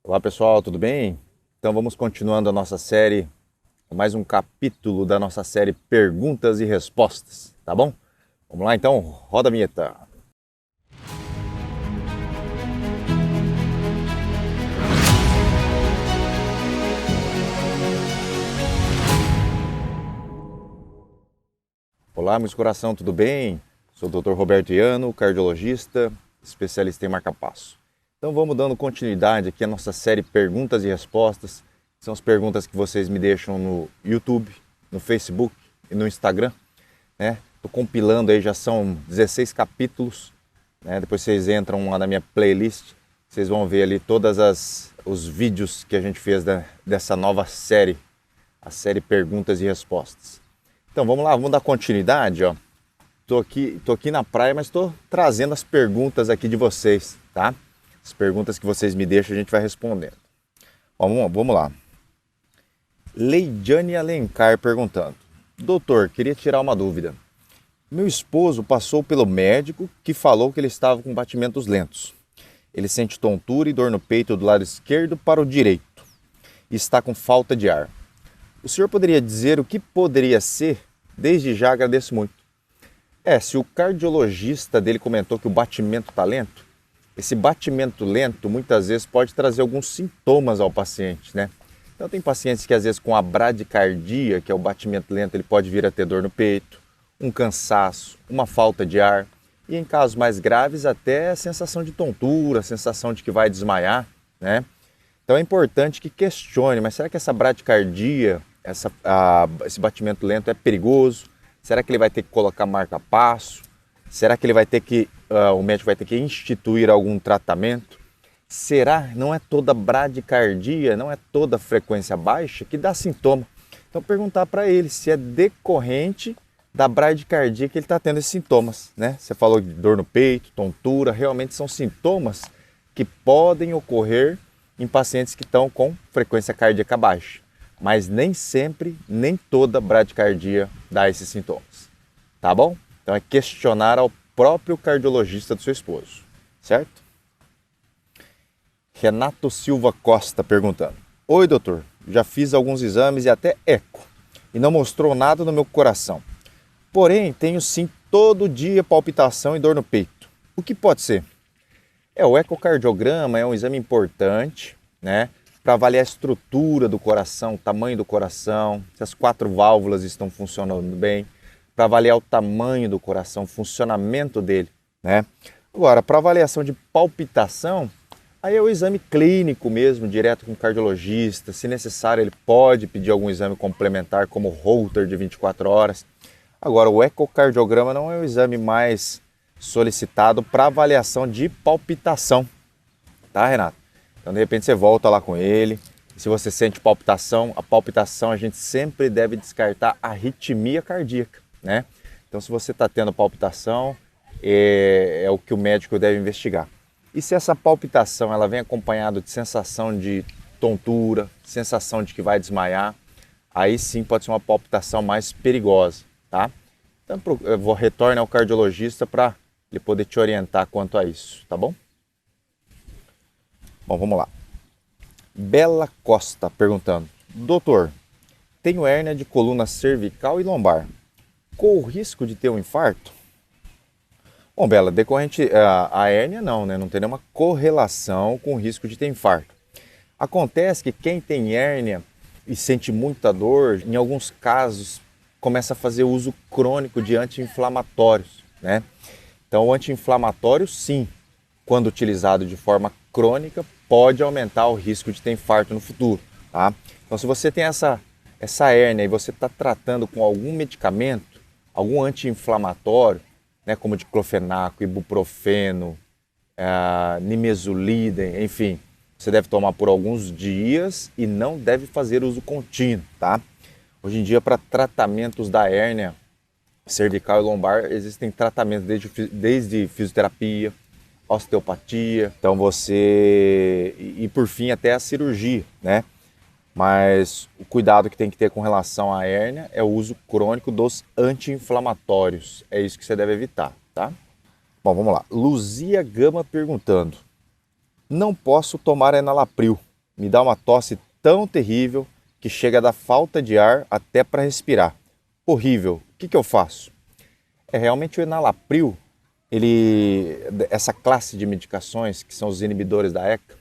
Olá pessoal, tudo bem? Então vamos continuando a nossa série, mais um capítulo da nossa série Perguntas e Respostas, tá bom? Vamos lá então, roda a vinheta. Olá, meus coração, tudo bem? Sou o Dr. Roberto Iano, cardiologista, especialista em marca-passo. Então vamos dando continuidade aqui à nossa série Perguntas e Respostas. São as perguntas que vocês me deixam no YouTube, no Facebook e no Instagram, né? Estou compilando aí, já são 16 capítulos, né? Depois vocês entram lá na minha playlist, vocês vão ver ali os vídeos que a gente fez dessa nova série, a série Perguntas e Respostas. Então vamos lá, vamos dar continuidade, ó. Tô aqui na praia, mas estou trazendo as perguntas aqui de vocês, tá? As perguntas que vocês me deixam, a gente vai respondendo. Vamos lá. Leidiane Alencar perguntando: Doutor, queria tirar uma dúvida. Meu esposo passou pelo médico que falou que ele estava com batimentos lentos. Ele sente tontura e dor no peito do lado esquerdo para o direito e está com falta de ar. O senhor poderia dizer o que poderia ser? Desde já agradeço muito. Se o cardiologista dele comentou que o batimento está lento, esse batimento lento muitas vezes pode trazer alguns sintomas ao paciente, né? Então tem pacientes que às vezes com a bradicardia, que é o batimento lento, ele pode vir a ter dor no peito, um cansaço, uma falta de ar e em casos mais graves até a sensação de tontura, a sensação de que vai desmaiar, né? Então é importante que questione, mas será que essa bradicardia, esse batimento lento é perigoso? Será que ele vai ter que colocar marca-passo? Será que ele vai ter que, o médico vai ter que instituir algum tratamento? Será? Não é toda bradicardia, não é toda frequência baixa que dá sintoma. Então perguntar para ele se é decorrente da bradicardia que ele está tendo esses sintomas, né? Você falou de dor no peito, tontura, realmente são sintomas que podem ocorrer em pacientes que estão com frequência cardíaca baixa. Mas nem sempre, nem toda bradicardia dá esses sintomas, tá bom? Então é questionar ao próprio cardiologista do seu esposo, certo? Renato Silva Costa perguntando: Oi doutor, já fiz alguns exames e até eco e não mostrou nada no meu coração. Porém, tenho sim todo dia palpitação e dor no peito. O que pode ser? O ecocardiograma é um exame importante, né? Para avaliar a estrutura do coração, o tamanho do coração, se as 4 válvulas estão funcionando bem, para avaliar o tamanho do coração, o funcionamento dele, né? Agora, para avaliação de palpitação, aí é o exame clínico mesmo, direto com o cardiologista. Se necessário, ele pode pedir algum exame complementar, como o Holter de 24 horas. Agora, o ecocardiograma não é o exame mais solicitado para avaliação de palpitação, tá, Renato? Então, de repente, você volta lá com ele. Se você sente palpitação, a palpitação a gente sempre deve descartar a arritmia cardíaca, né? Então, se você está tendo palpitação, é o que o médico deve investigar. E se essa palpitação ela vem acompanhada de sensação de tontura, sensação de que vai desmaiar, aí sim pode ser uma palpitação mais perigosa, tá? Então, retorne ao cardiologista para ele poder te orientar quanto a isso, tá bom? Bom, vamos lá. Bela Costa perguntando: Doutor, tenho hérnia de coluna cervical e lombar. Corro o risco de ter um infarto? Bom, Bela, decorrente a hérnia não, né? Não tem nenhuma correlação com o risco de ter infarto. Acontece que quem tem hérnia e sente muita dor, em alguns casos começa a fazer uso crônico de anti-inflamatórios, né? Então, o anti-inflamatório, sim, quando utilizado de forma crônica, pode aumentar o risco de ter infarto no futuro, tá? Então, se você tem essa hérnia e você está tratando com algum medicamento, algum anti-inflamatório, né, como diclofenaco, ibuprofeno, nimesulida, enfim, você deve tomar por alguns dias e não deve fazer uso contínuo, tá? Hoje em dia, para tratamentos da hérnia cervical e lombar, existem tratamentos desde fisioterapia, osteopatia, então e por fim até a cirurgia, né? Mas o cuidado que tem que ter com relação à hérnia é o uso crônico dos anti-inflamatórios. É isso que você deve evitar, tá? Bom, vamos lá. Luzia Gama perguntando: Não posso tomar enalapril, me dá uma tosse tão terrível que chega a dar falta de ar até para respirar. Horrível. O que eu faço? Realmente o enalapril, essa classe de medicações, que são os inibidores da ECA,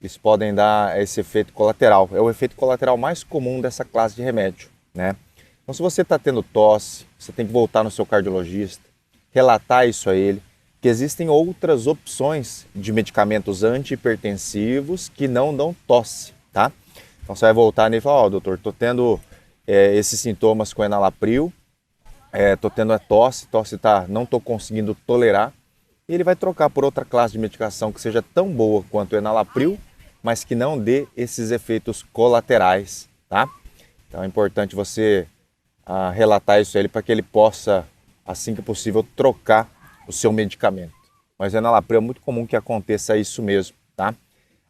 eles podem dar esse efeito colateral. É o efeito colateral mais comum dessa classe de remédio, né? Então, se você está tendo tosse, você tem que voltar no seu cardiologista, relatar isso a ele, que existem outras opções de medicamentos antihipertensivos que não dão tosse, tá? Então, você vai voltar nele e falar, doutor, estou tendo esses sintomas com enalapril, estou tendo tosse não estou conseguindo tolerar, e ele vai trocar por outra classe de medicação que seja tão boa quanto o enalapril, mas que não dê esses efeitos colaterais, tá? Então é importante você relatar isso a ele para que ele possa, assim que possível, trocar o seu medicamento. Mas o enalapril é muito comum que aconteça isso mesmo, tá?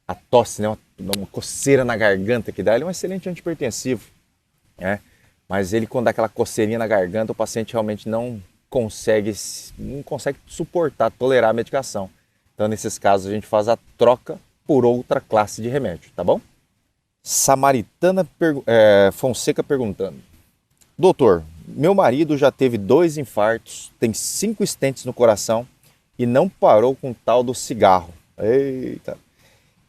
A tosse, né, uma coceira na garganta que dá, ele é um excelente antihipertensivo, né? Mas ele, quando dá aquela coceirinha na garganta, o paciente realmente não consegue suportar, tolerar a medicação. Então, nesses casos, a gente faz a troca por outra classe de remédio, tá bom? Samaritana Fonseca perguntando: doutor, meu marido já teve 2 infartos, tem 5 stents no coração e não parou com o tal do cigarro. Eita!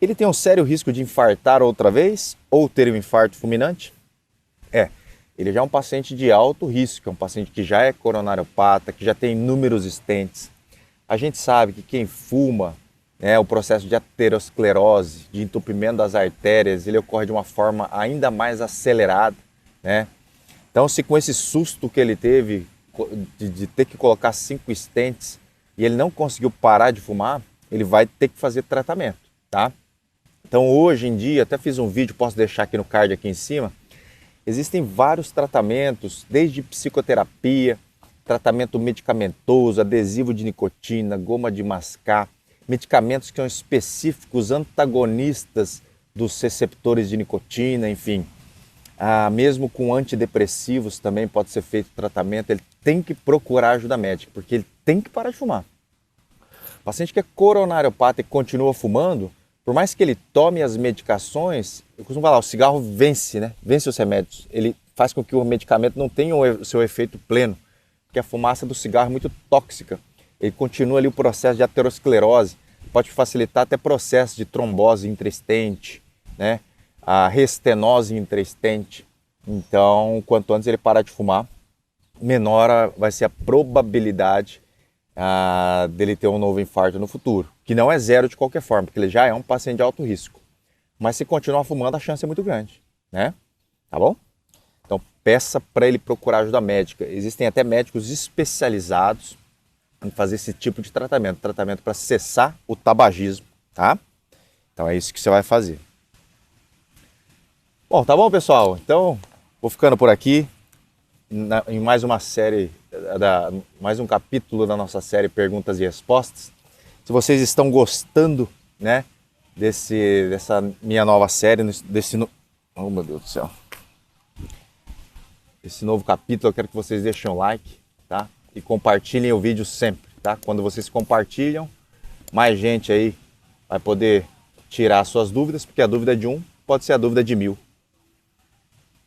Ele tem um sério risco de infartar outra vez ou ter um infarto fulminante? Ele já é um paciente de alto risco, é um paciente que já é coronariopata, que já tem inúmeros stents. A gente sabe que quem fuma, o processo de aterosclerose, de entupimento das artérias, ele ocorre de uma forma ainda mais acelerada, né? Então, se com esse susto que ele teve de ter que colocar 5 stents e ele não conseguiu parar de fumar, ele vai ter que fazer tratamento, tá? Então, hoje em dia, até fiz um vídeo, posso deixar aqui no card aqui em cima, existem vários tratamentos, desde psicoterapia, tratamento medicamentoso, adesivo de nicotina, goma de mascar, medicamentos que são específicos, antagonistas dos receptores de nicotina, enfim. Mesmo com antidepressivos também pode ser feito tratamento, ele tem que procurar ajuda médica, porque ele tem que parar de fumar. O paciente que é coronariopata e continua fumando, por mais que ele tome as medicações, eu costumo falar, o cigarro vence, né? Vence os remédios. Ele faz com que o medicamento não tenha o seu efeito pleno, porque a fumaça do cigarro é muito tóxica. Ele continua ali o processo de aterosclerose, pode facilitar até processo de trombose intraestente, né? A restenose intraestente. Então, quanto antes ele parar de fumar, menor vai ser a probabilidade dele ter um novo infarto no futuro, que não é zero de qualquer forma, porque ele já é um paciente de alto risco. Mas se continuar fumando, a chance é muito grande, né? Tá bom? Então, peça para ele procurar ajuda médica. Existem até médicos especializados em fazer esse tipo de tratamento para cessar o tabagismo, tá? Então é isso que você vai fazer. Bom, tá bom, pessoal? Então, vou ficando por aqui em mais uma série, mais um capítulo da nossa série Perguntas e Respostas. Se vocês estão gostando, né, dessa minha nova série, oh meu Deus do céu, esse novo capítulo, eu quero que vocês deixem um like, tá? E compartilhem o vídeo sempre, tá? Quando vocês compartilham, mais gente aí vai poder tirar suas dúvidas, porque a dúvida de um pode ser a dúvida de 1000.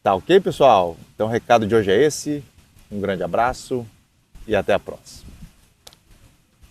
Tá ok, pessoal? Então o recado de hoje é esse. Um grande abraço e até a próxima.